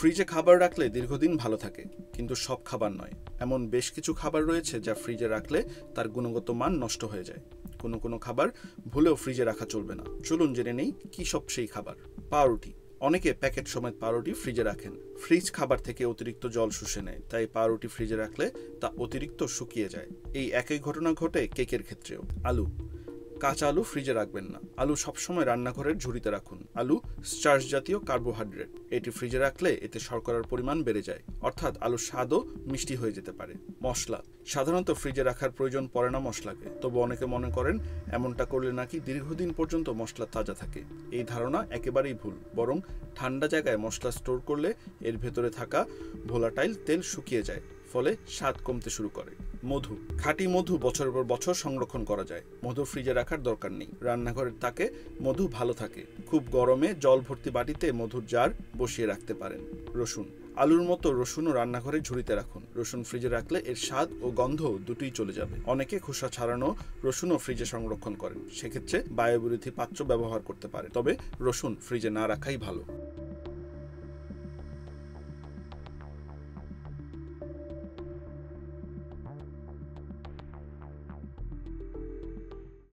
ফ্রিজে খাবার রাখলে দীর্ঘদিন ভালো থাকে, কিন্তু সব খাবার নয়। এমন বেশ কিছু খাবার রয়েছে যা ফ্রিজে রাখলে তার গুণগত মান নষ্ট হয়ে যায়। কোনো কোনো খাবার ভুলেও ফ্রিজে রাখা চলবে না। চলুন জেনে নেই কী সব সেই খাবার। পাউরুটি। অনেকে প্যাকেট সমেত পাউরুটি ফ্রিজে রাখেন। ফ্রিজ খাবার থেকে অতিরিক্ত জল শুষে নেয়, তাই পাউরুটি ফ্রিজে রাখলে তা অতিরিক্ত শুকিয়ে যায়। এই একই ঘটনা ঘটে কেকের ক্ষেত্রেও। আলু। কাঁচা আলু ফ্রিজে রাখবেন না। আলু সবসময় রান্নাঘরের ঝুড়িতে রাখুন। আলু স্টার্চ জাতীয় কার্বোহাইড্রেট। এটি ফ্রিজে রাখলে এতে শর্করার পরিমাণ বেড়ে যায়, অর্থাৎ আলুর স্বাদও মিষ্টি হয়ে যেতে পারে। মশলা। সাধারণত ফ্রিজে রাখার প্রয়োজন পড়ে না মশলাকে, তবু অনেকে মনে করেন এমনটা করলে নাকি দীর্ঘদিন পর্যন্ত মশলা তাজা থাকে। এই ধারণা একেবারেই ভুল। বরং ঠান্ডা জায়গায় মশলা স্টোর করলে এর ভেতরে থাকা ভোলাটাইল তেল শুকিয়ে যায়, ফলে স্বাদ কমতে শুরু করে। মধু। খাঁটি মধু বছরের পর বছর সংরক্ষণ করা যায়। মধু ফ্রিজে রাখার দরকার নেই। রান্নাঘরের তাকে মধু ভালো থাকে। খুব গরমে জল ভর্তি বাটিতে মধুর জার বসিয়ে রাখতে পারেন। রসুন। আলুর মতো রসুনও রান্নাঘরে ঝুড়িতে রাখুন। রসুন ফ্রিজে রাখলে এর স্বাদ ও গন্ধ দুটোই চলে যাবে। অনেকে খোসা ছাড়ানো রসুনও ফ্রিজে সংরক্ষণ করেন। সেক্ষেত্রে বায়ুবিরোধী পাত্র ব্যবহার করতে পারে, তবে রসুন ফ্রিজে না রাখাই ভালো।